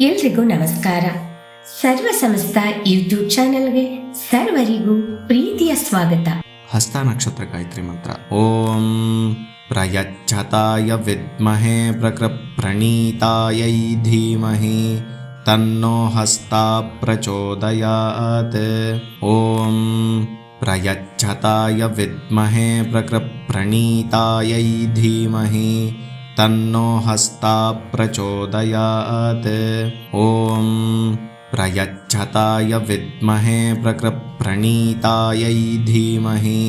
ಎಲ್ರಿಗೂ ನಮಸ್ಕಾರ. ಸರ್ವ ಸಮಸ್ತ ಯೂಟ್ಯೂಬ್ ಚಾನೆಲ್ಗೆ ಸರ್ವರಿಗೂ ಪ್ರೀತಿಯ ಸ್ವಾಗತ. ಹಸ್ತ ನಕ್ಷತ್ರ ಗಾಯತ್ರಿ ಮಂತ್ರ. ಓಂ ಪ್ರಯಚ್ಛತಾಯ ವಿದ್ಮಹೇ ಪ್ರಣೀತಾಯೈ ಧೀಮಹಿ ತನ್ನೋ ಹಸ್ತ ಪ್ರಚೋದಯಾತ್. ಓಂ ಪ್ರಯಚ್ಛತಾಯ ವಿದ್ಮಹೇ ಪ್ರಣೀತಾಯೈ ಧೀಮಹಿ ತನ್ನೋ ಹಸ್ತ ಪ್ರಚೋದಯಾತ್. ಓಂ ಪ್ರಯಚ್ಛತಾಯ ವಿದ್ಮಹೇ ಪ್ರಣೀತಾಯೈ ಧೀಮಹಿ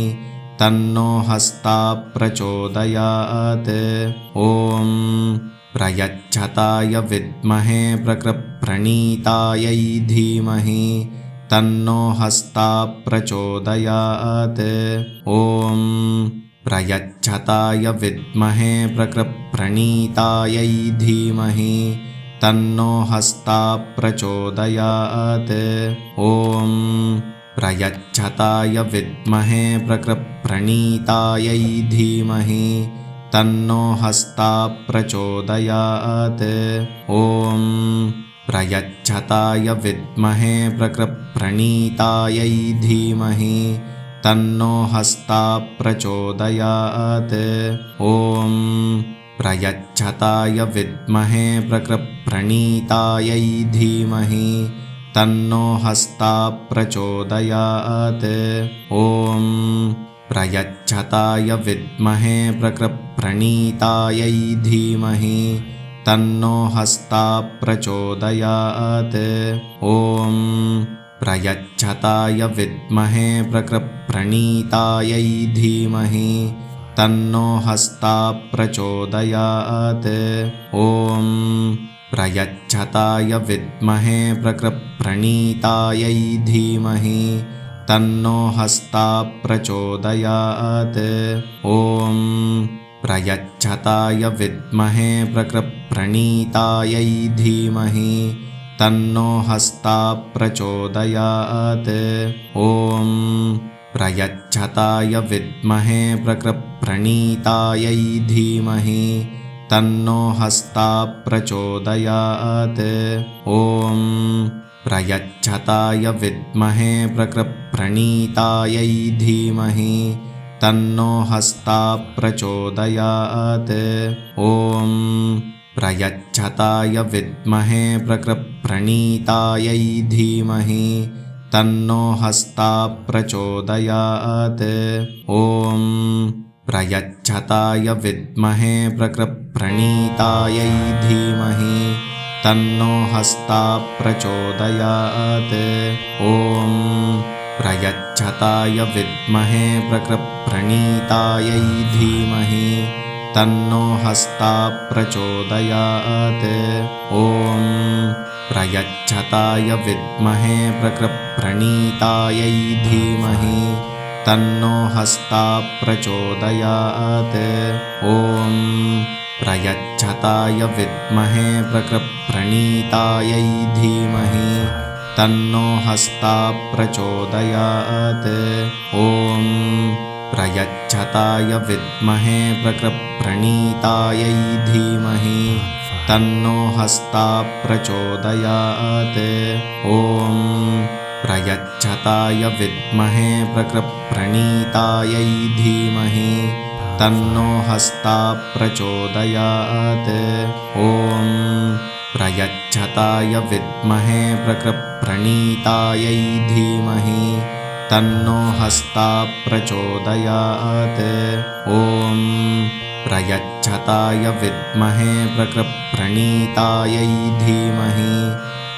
ತನ್ನೋ ಹಸ್ತ ಪ್ರಚೋದಯಾತ್. ಓಂ ಪ್ರಯಚ್ಛತಾಯ ವಿದ್ಮಹೇ ಪ್ರಣೀತಾಯೈ ಧೀಮಹಿ ತನ್ನೋ ಹಸ್ತ ಪ್ರಚೋದಯಾತ್. ಓಂ ಪ್ರಯಚ್ಛತಾಯ ವಿದ್ಮಹೇ ಪ್ರಣೀತಾಯೈ ಧೀಮಹಿ ತನ್ನೋ ಹಸ್ತ ಪ್ರಚೋದಯಾತ್. ಓಂ ಪ್ರಯಚ್ಛತಾಯ ವಿದ್ಮಹೇ ಪ್ರಣೀತಾಯೈ ಧೀಮಹಿ ತನ್ನೋ ಹಸ್ತ ಪ್ರಚೋದಯಾತ್. ಓಂ ಪ್ರಯಚ್ಛತಾಯ ವಿದ್ಮಹೇ ಪ್ರಣೀತಾಯೈ ಧೀಮಹಿ ತನ್ನೋ ಹಸ್ತ ಪ್ರಚೋದಯಾತ್. ಓಂ ಪ್ರಯಚ್ಛತಾಯ ವಿದ್ಮಹೇ ಪ್ರಣೀತಾಯೈ ಧೀಮಹಿ ತನ್ನೋ ಹಸ್ತ ಪ್ರಚೋದಯಾತ್. ಓಂ ಪ್ರಯಚ್ಛತಾಯ ವಿದ್ಮಹೇ ಪ್ರಣೀತಾಯೈ ಧೀಮಹಿ ತನ್ನೋ ಹಸ್ತ ಪ್ರಚೋದಯಾತ್. ಓಂ ಪ್ರಯಚ್ಛತಾಯ ವಿದ್ಮಹೇ ಪ್ರಣೀತಾಯೈ ಧೀಮಹಿ ತನ್ನೋ ಹಸ್ತ ಪ್ರಚೋದಯಾತ್. ಓಂ ಪ್ರಯಚ್ಛತಾಯ ವಿದ್ಮಹೇ ಪ್ರಣೀತಾಯೈ ಧೀಮಹಿ ತನ್ನೋ ಹಸ್ತ ಪ್ರಚೋದಯಾತ್. ಓಂ ಪ್ರಯಚ್ಛತಾಯ ವಿದ್ಮಹೇ ಪ್ರಣೀತಾಯೈ ಧೀಮಹಿ ತನ್ನೋ ಹಸ್ತ ಪ್ರಚೋದಯಾತ್. ಓಂ ಪ್ರಯಚ್ಛತಾಯ ವಿದ್ಮಹೇ ಪ್ರಣೀತಾಯೈ ಧೀಮಹಿ ತನ್ನೋ ಹಸ್ತ ಪ್ರಚೋದಯಾತ್. ಓಂ ಪ್ರಯಚ್ಛತಾಯ ವಿದ್ಮಹೇ ಪ್ರಣೀತಾಯೈ ಧೀಮಹಿ ತನ್ನೋ ಹಸ್ತ ಪ್ರಚೋದಯಾತ್. ಓಂ ಪ್ರಯಚ್ಛತಾಯ ವಿದ್ಮಹೇ ಪ್ರಣೀತಾಯೈ ಧೀಮಹಿ ತನ್ನೋ ಹಸ್ತ ಪ್ರಚೋದಯಾತ್. ಓಂ ಪ್ರಯಚ್ಛತಾಯ ವಿದ್ಮಹೇ ಪ್ರಣೀತಾಯೈ ಧೀಮಹಿ ತನ್ನೋ ಹಸ್ತ ಪ್ರಚೋದಯಾತ್. ಓಂ ಪ್ರಯಚ್ಛತಾಯ ವಿದ್ಮಹೇ ಪ್ರಣೀತಾಯೈ ಧೀಮಹಿ ತನ್ನೋ ಹಸ್ತ ಪ್ರಚೋದಯಾತ್. ಓಂ ಪ್ರಯಚ್ಛತಾಯ ವಿದ್ಮಹೇ ಪ್ರಣೀತಾಯೈ ಧೀಮಹಿ ತನ್ನೋ ಹಸ್ತ ಪ್ರಚೋದಯಾತ್. ಓಂ ಪ್ರಯಚ್ಛತಾಯ ವಿದ್ಮಹೇ ಪ್ರಣೀತಾಯೈ ಧೀಮಹಿ ತನ್ನೋ ಹಸ್ತ ಪ್ರಚೋದಯಾತ್. ಓಂ ಪ್ರಯಚ್ಛತಾಯ ವಿದ್ಮಹೇ ಪ್ರಣೀತಾಯೈ ಧೀಮಹಿ ತನ್ನೋ ಹಸ್ತ ಪ್ರಚೋದಯಾತ್. ಓಂ ಪ್ರಯಚ್ಛತಾಯ ವಿದ್ಮಹೇ ಪ್ರಣೀತಾಯೈ ಧೀಮಹಿ ತನ್ನೋ ಹಸ್ತ ಪ್ರಚೋದಯಾತ್. ಓಂ ಪ್ರಯಚ್ಛತಾಯ ವಿದ್ಮಹೇ ಪ್ರಣೀತಾಯೈ ಧೀಮಹಿ ತನ್ನೋ ಹಸ್ತ ಪ್ರಚೋದಯಾತ್. ಓಂ ಪ್ರಯಚ್ಛತಾಯ ವಿದ್ಮಹೇ ಪ್ರಣೀತಾಯೈ ಧೀಮಹಿ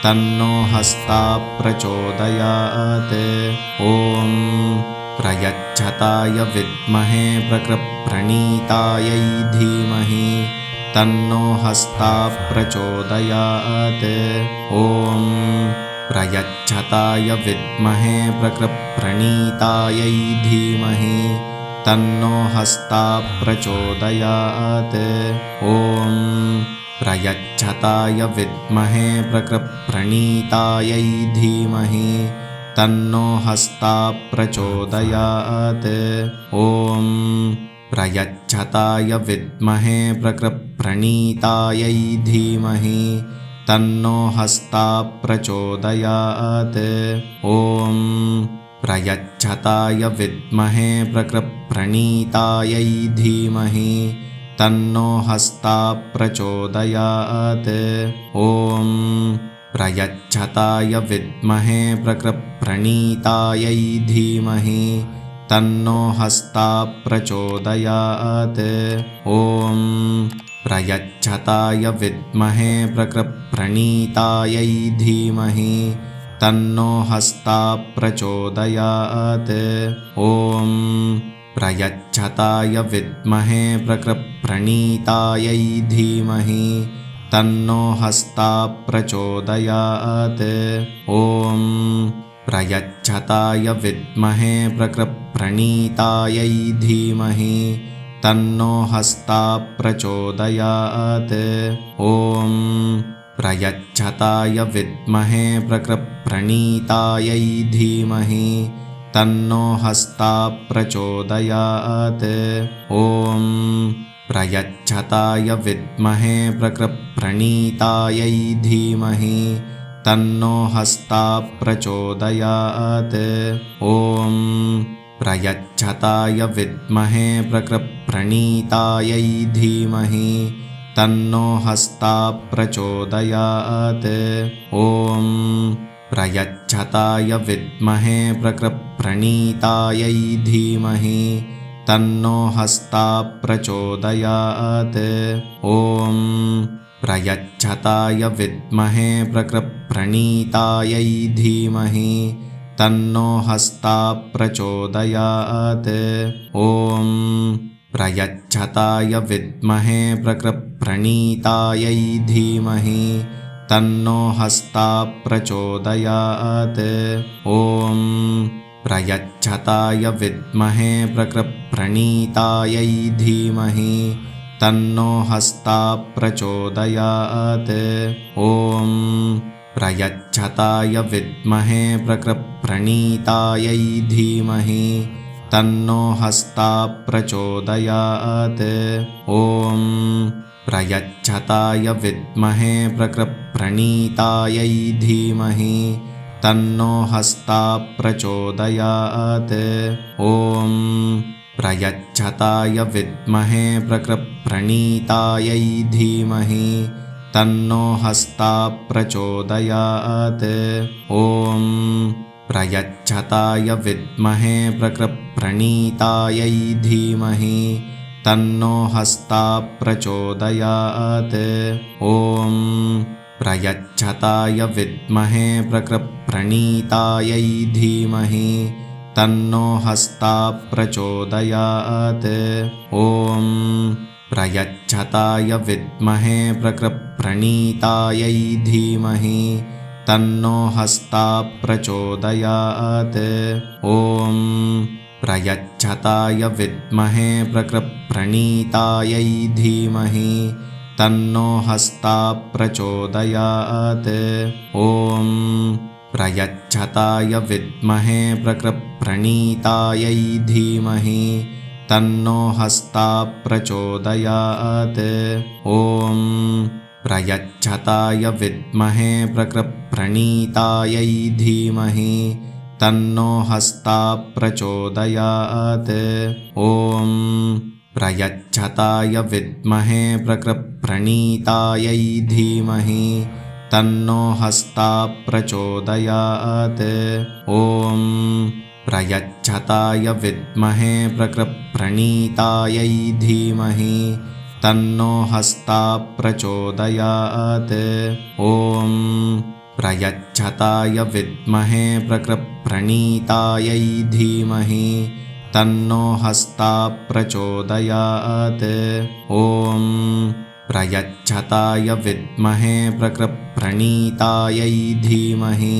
ತನ್ನೋ ಹಸ್ತ ಪ್ರಚೋದಯಾತ್. ಓಂ ಪ್ರಯಚ್ಛತಾಯ ವಿದ್ಮಹೇ ಪ್ರಣೀತಾಯೈ ಧೀಮಹಿ ತನ್ನೋ ಹಸ್ತ ಪ್ರಚೋದಯಾತ್. ಓಂ ಪ್ರಯಚ್ಛತಾಯ ವಿದ್ಮಹೇ ಪ್ರಣೀತಾಯೈ ಧೀಮಹಿ ತನ್ನೋ ಹಸ್ತ ಪ್ರಚೋದಯಾತ್. ಓಂ ಪ್ರಯಚ್ಛತಾಯ ವಿದ್ಮಹೇ ಪ್ರಣೀತಾಯೈ ಧೀಮಹಿ ತನ್ನೋ ಹಸ್ತ ಪ್ರಚೋದಯಾತ್. ಓಂ ಪ್ರಯಚ್ಛತಾಯ ವಿದ್ಮಹೇ ಪ್ರಣೀತಾಯೈ ಧೀಮಹಿ तन्नो हस्ता प्रचोदयात्। ॐ प्रयच्छताय विद्महे प्रकृप्रणीतायै धीमहि तन्नो हस्ता प्रचोदयात्। ॐ प्रयच्छताय विद्महे प्रकृप्रणीतायै धीमहि तन्नो हस्ता प्रचोदयात्। ॐ प्रयच्छताय विद्महे प्रकृप्रणीतायै धीमहि तन्नो हस्ता प्रचोदयात्। ॐ प्रयच्छताय विद्महे प्रकृप्रणीतायै धीमहि तन्नो हस्ता प्रचोदयात्। ॐ प्रयच्छताय विद्महे प्रकृप्रणीतायै धीमहि तन्नो हस्ता प्रचोदयात्। ॐ प्रयच्छताय विद्महे प्रकृप्रणीतायै धीमहि तन्नो हस्ता प्रचोदयात्। ॐ प्रयच्छताय विद्महे प्रकृप्रणीतायै धीमहि तन्नो हस्ता प्रचोदयात्। ॐ प्रयच्छताय विद्महे प्रकृप्रणीतायै धीमहि तन्नो हस्ता प्रचोदयात्। ॐ प्रयच्छताय विद्महे प्रकृप्रणीतायै धीमहि तन्नो हस्ता प्रचोदयात्। ॐ प्रयच्छताय विद्महे प्रकृप्रणीतायै धीमहि तन्नो हस्ता प्रचोदयात्। ॐ प्रयच्छताय विद्महे प्रकृप्रणीतायै धीमहि तन्नो हस्ता प्रचोदयात्। ॐ प्रयच्छताय विद्महे प्रकृप्रणीतायै धीमहि तन्नो हस्ता प्रचोदयात्। ॐ प्रयच्छताय विद्महे प्रकृप्रणीतायै धीमहि तन्नो हस्ता प्रचोदयात्। ॐ प्रयच्छताय विद्महे प्रकृप्रणीतायै धीमहि तन्नो हस्ता प्रचोदयात्। ॐ प्रयच्छताय विद्महे प्रकृप्रणीतायै धीमहि तन्नो हस्ता प्रचोदयात्। ॐ प्रयच्छताय विद्महे प्रकृप्रणीतायै धीमहि तन्नो हस्ता प्रचोदयात्। ॐ प्रयच्छताय विद्महे प्रकृप्रणीतायै धीमहि तन्नो हस्ता प्रचोदयात्। ॐ प्रयच्छताय विद्महे प्रकृप्रणीतायै धीमहि तन्नो हस्ता प्रचोदयात्। ॐ प्रयच्छताय विद्महे प्रकृप्रणीतायै धीमहि तन्नो हस्ता प्रचोदयात्। ॐ प्रयच्छताय विद्महे प्रकृप्रणीतायै धीमहि तन्नो हस्ता प्रचोदयात्। ॐ प्रयच्छताय विद्महे प्रकृप्रणीतायै धीमहि तन्नो हस्ता प्रचोदयात्। ॐ प्रयच्छताय विद्महे प्रकृप्रणीतायै धीमहि तन्नो हस्ता प्रचोदयात्। ॐ प्रयच्छताय विद्महे प्रकृप्रणीतायै धीमहि तन्नो हस्ता प्रचोदयात्। ॐ प्रयच्छताय विद्महे प्रकृप्रणीतायै धीमहि तन्नो हस्ता प्रचोदयात्। ॐ प्रयच्छताय विद्महे प्रकृप्रणीतायै धीमहि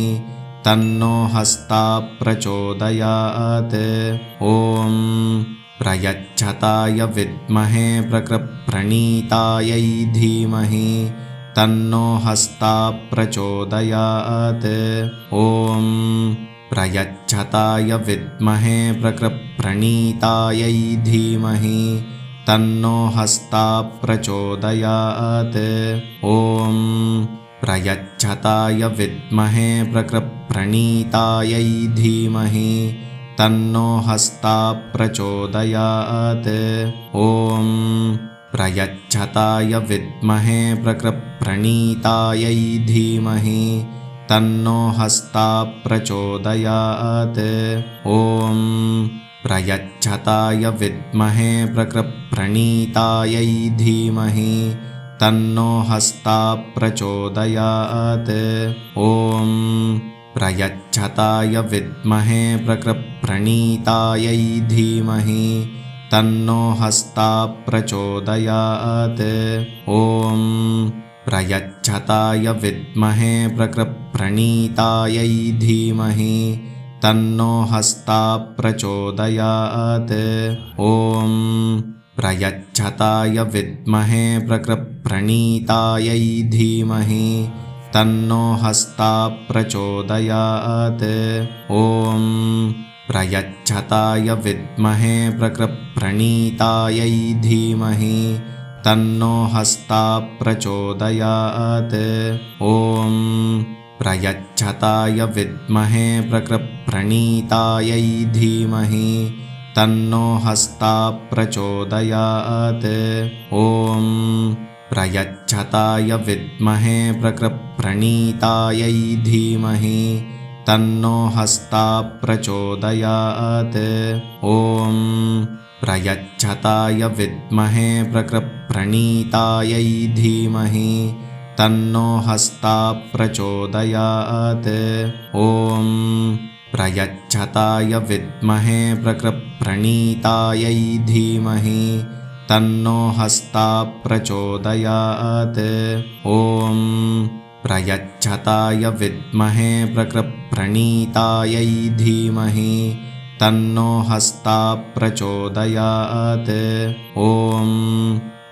तन्नो हस्ता प्रचोदयात्। ॐ प्रयच्छताय विद्महे प्रकृप्रणीतायै धीमहि तन्नो हस्ता प्रचोदयात्। ॐ प्रयच्छताय विद्महे प्रकृप्रणीतायै धीमहि तन्नो हस्ता प्रचोदयात्। ॐ प्रयच्छताय विद्महे प्रकृप्रणीतायै धीमहि तन्नो हस्ताः प्रचोदयात्। ॐ प्रयच्छताय विद्महे प्रकृप्रणीतायै धीमहि तन्नो हस्ताः प्रचोदयात्। ॐ प्रयच्छताय विद्महे प्रकृप्रणीतायै धीमहि तन्नो हस्ताः प्रचोदयात्। ॐ प्रयच्छताय विद्महे प्रकृप्रणीतायै धीमहि तन्नो हस्ताः प्रचोदयात्। ॐ प्रयच्छताय विद्महे प्रकृप्रणीतायै धीमहि तन्नो हस्ताः प्रचोदयात्। ॐ प्रयच्छताय विद्महे प्रकृप्रणीतायै धीमहि तन्नो हस्ताः प्रचोदयात्। ॐ प्रयच्छताय विद्महे प्रकृप्रणीतायै धीमहि तन्नो हस्ताः प्रचोदयात्। ॐ प्रयच्छताय विद्महे प्रकृप्रणीतायै धीमहि तन्नो हस्ताः प्रचोदयात्। ॐ प्रयच्छताय विद्महे प्रकृप्रणीतायै धीमहि तन्नो हस्ताः प्रचोदयात्। ॐ प्रयच्छताय विद्महे प्रकृप्रणीतायै धीमहि तन्नो हस्ताः प्रचोदयात्। ॐ प्रयच्छताय विद्महे प्रकृप्रणीतायै धीमहि तन्नो हस्ताः प्रचोदयात्। ॐ प्रयच्छताय विद्महे प्रकृप्रणीतायै धीमहि तन्नो हस्ताः प्रचोदयात्। ॐ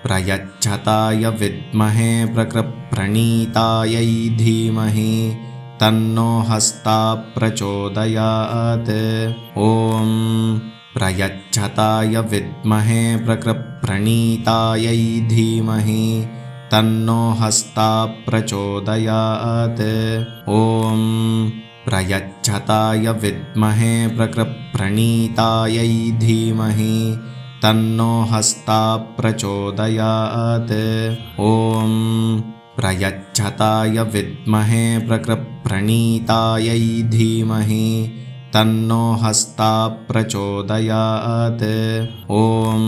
प्रयच्छताय विद्महे प्रकृप्रणीतायै धीमहि तन्नो हस्ताः प्रचोदयात्। ॐ प्रयच्छताय विद्महे प्रकृप्रणीतायै धीमहि तन्नो हस्ताः प्रचोदयात्। ॐ प्रयच्छताय विद्महे प्रकृप्रणीतायै धीमहि तन्नो हस्ताः प्रचोदयात्। ॐ प्रयच्छताय विद्महे प्रकृप्रणीतायै धीमहि तन्नो हस्ताः प्रचोदयात्। ॐ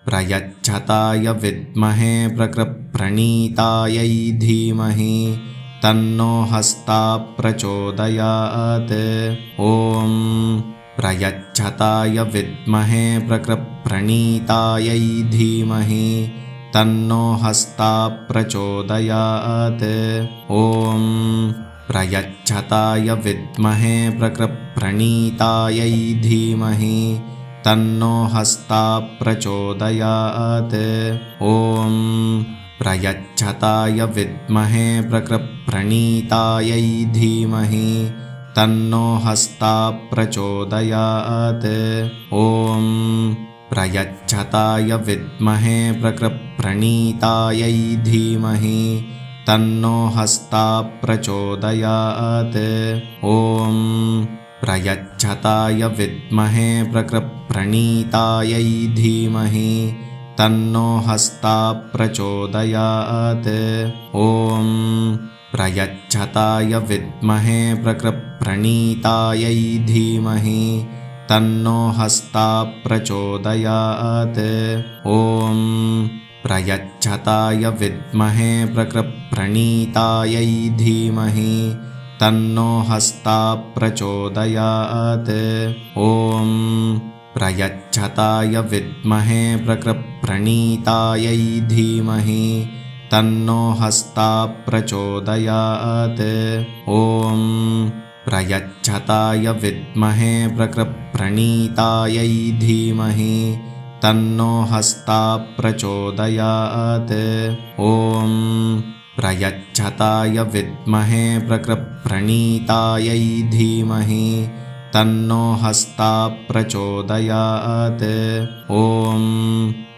प्रयच्छताय विद्महे प्रकृप्रणीतायै धीमहि तन्नो हस्ताः प्रचोदयात्। ॐ प्रयच्छताय विद्महे प्रकृप्रणीतायै धीमहि तन्नो हस्ताः प्रचोदयात्। ॐ प्रयच्छताय विद्महे प्रकृप्रणीतायै धीमहि तन्नो हस्ताः प्रचोदयात्। ॐ प्रयच्छताय विद्महे प्रकृप्रणीतायै धीमहि तन्नो हस्ताः प्रचोदयात्। ॐ प्रयच्छताय विद्महे प्रकृप्रणीतायै धीमहि तन्नो हस्ताः प्रचोदयात्। ॐ प्रयच्छताय विद्महे प्रकृप्रणीतायै धीमहि तन्नो हस्ताः प्रचोदयात्। ॐ प्रयच्छताय विद्महे प्रकृप्रणीतायै धीमहि तन्नो हस्ताः प्रचोदयात्। ॐ प्रयच्छताय विद्महे प्रकृप्रणीतायै धीमहि तन्नो हस्ताः प्रचोदयात्। ॐ प्रयच्छताय विद्महे प्रकृप्रणीतायै धीमहि तन्नो हस्ताः प्रचोदयात्। ॐ प्रयच्छताय विद्महे प्रकृप्रणीतायै धीमहि तन्नो हस्ताः प्रचोदयात्। ॐ प्रयच्छताय विद्महे प्रकृप्रणीतायै धीमहि तन्नो हस्ताः प्रचोदयात्। ॐ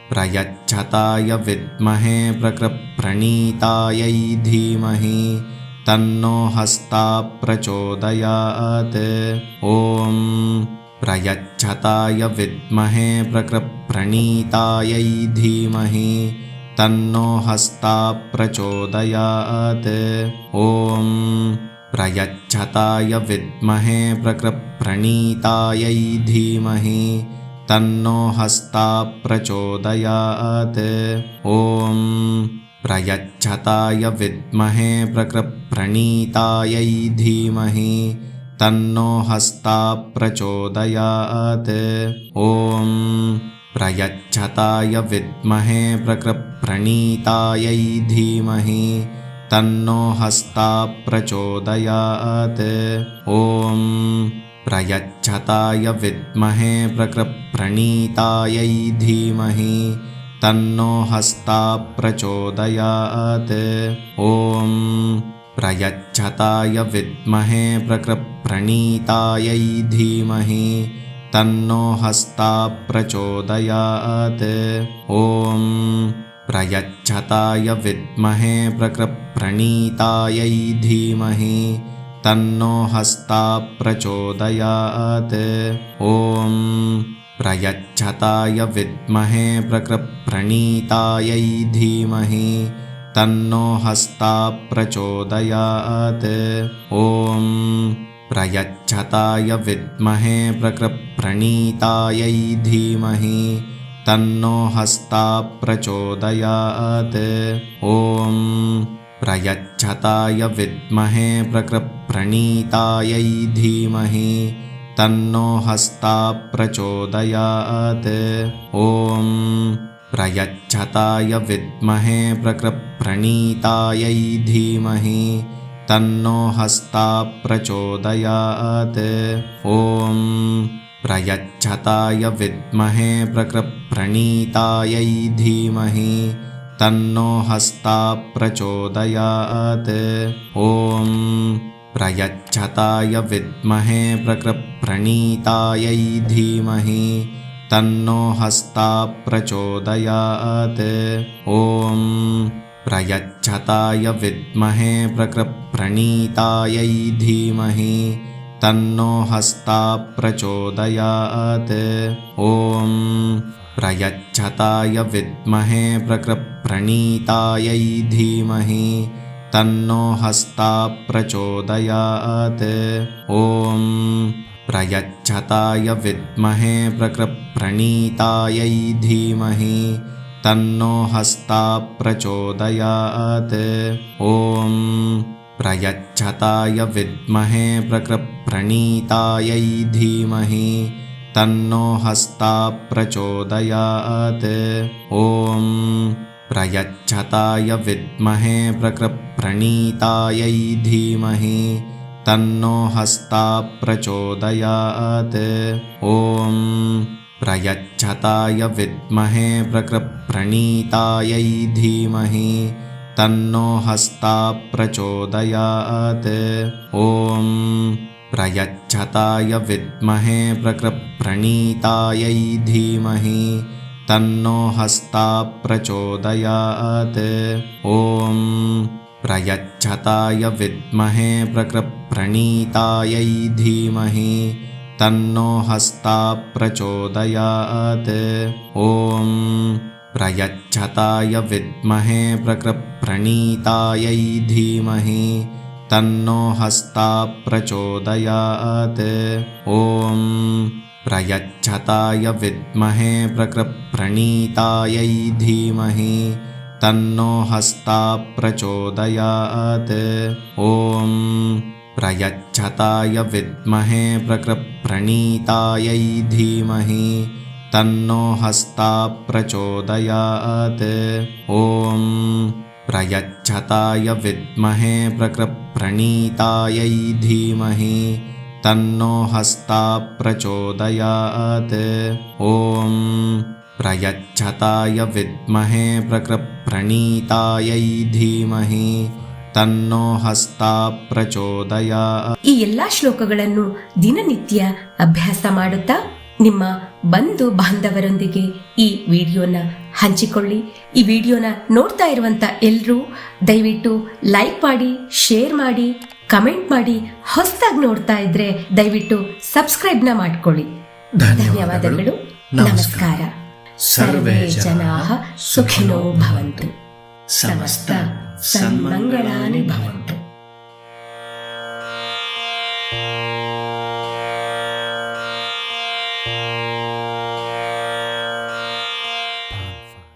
प्रयच्छताय विद्महे प्रकृप्रणीतायै धीमहि तन्नो हस्ताः प्रचोदयात्। ॐ प्रयच्छताय विद्महे प्रकृप्रणीतायै धीमहि तन्नो हस्ताः प्रचोदयात्। ॐ प्रयच्छताय विद्महे प्रकृप्रणीतायै धीमहि तन्नो हस्ताः प्रचोदयात्। ॐ प्रयच्छताय विद्महे प्रकृप्रणीतायै धीमहि तन्नो हस्ताः प्रचोदयात्। ॐ प्रयच्छताय विद्महे प्रकृप्रणीतायै धीमहि तन्नो हस्ताः प्रचोदयात्। ॐ प्रयच्छताय विद्महे प्रकृप्रणीतायै धीमहि तन्नो हस्ताः प्रचोदयात्। ॐ प्रयच्छताय विद्महे प्रकृप्रणीतायै धीमहि तन्नो हस्ताः प्रचोदयात्। ॐ प्रयच्छताय विद्महे प्रकृप्रणीतायै धीमहि तन्नो हस्ताः प्रचोदयात्। ॐ प्रयच्छताय विद्महे प्रकृप्रणीतायै धीमहि तन्नो हस्ताः प्रचोदयात्। ॐ प्रयच्छताय विद्महे प्रकृप्रणीतायै धीमहि तन्नो हस्ताः प्रचोदयात्। ॐ प्रयच्छताय विद्महे प्रकृप्रणीतायै धीमहि तन्नो हस्ताः प्रचोदयात्। ॐ प्रयच्छताय विद्महे प्रकृप्रणीतायै धीमहि तन्नो हस्ताः प्रचोदयात्। ॐ प्रयच्छताय विद्महे प्रकृप्रणीतायै धीमहि तन्नो हस्ताः प्रचोदयात्। ॐ प्रयच्छताय विद्महे प्रकृप्रणीतायै धीमहि तन्नो हस्ताः प्रचोदयात्। ॐ प्रयच्छताय विद्महे प्रकृप्रणीतायै धीमहि तन्नो हस्ताः प्रचोदयात्। ॐ प्रयच्छताय विद्महे प्रकृप्रणीतायै धीमहि तन्नो हस्ताः प्रचोदयात्। ॐ प्रयच्छताय विद्महे प्रकृप्रणीतायै धीमहि तन्नो हस्ताः प्रचोदयात्। ॐ प्रयच्छताय विद्महे प्रकृप्रणीतायै धीमहि तन्नो हस्ताः प्रचोदयात्। ॐ प्रयच्छताय विद्महे प्रकृप्रणीतायै धीमहि तन्नो हस्ताः प्रचोदयात्। ॐ प्रयच्छताय विद्महे प्रकृप्रणीतायै धीमहि तन्नो हस्ताः प्रचोदयात्। ॐ प्रयच्छताय विद्महे प्रकृप्रणीतायै धीमहि तन्नो हस्ताः प्रचोदयात्। ॐ प्रयच्छताय विद्महे प्रकृप्रणीतायै धीमहि तन्नो हस्ताः प्रचोदयात्। ॐ प्रयच्छताय विद्महे प्रकृप्रणीतायै धीमहि तन्नो हस्ताः प्रचोदयात्। ॐ प्रयच्छताय विद्महे प्रकृप्रणीतायै धीमहि तन्नो हस्ताः प्रचोदयात्। ॐ प्रयच्छताय विद्महे प्रकृप्रणीतायै धीमहि तन्नो हस्ताः प्रचोदयात्। ॐ प्रयच्छताय विद्महे प्रकृप्रणीतायै धीमहि तन्नो हस्ताः प्रचोदयात्। ॐ प्रयच्छताय विद्महे प्रकृप्रणीतायै धीमहि तन्नो हस्ताः प्रचोदयात्। ಈ ಎಲ್ಲಾ ಶ್ಲೋಕಗಳನ್ನು ದಿನನಿತ್ಯ ಅಭ್ಯಾಸ ಮಾಡುತ್ತಾ ನಿಮ್ಮ ಬಂಧು ಬಾಂಧವರೊಂದಿಗೆ ಈ ವಿಡಿಯೋನ ಹಂಚಿಕೊಳ್ಳಿ. ಈ ವಿಡಿಯೋನ ನೋಡ್ತಾ ಇರುವಂತ ಎಲ್ಲರೂ ದಯವಿಟ್ಟು ಲೈಕ್ ಮಾಡಿ, ಶೇರ್ ಮಾಡಿ, ಕಮೆಂಟ್ ಮಾಡಿ. ಹೊಸದಾಗಿ ನೋಡ್ತಾ ಇದ್ರೆ ದಯವಿಟ್ಟು ಸಬ್ಸ್ಕ್ರೈಬ್ನ ಮಾಡ್ಕೊಳ್ಳಿ. ಧನ್ಯವಾದಗಳು. ನಮಸ್ಕಾರ. ಸರ್ವೇ ಜನಾಃ ಸುಖಿನೋ ಭವಂತು. ಸಮಸ್ತ ಸನ್ಮಂಗಳಾನಿ ಭವಂತು.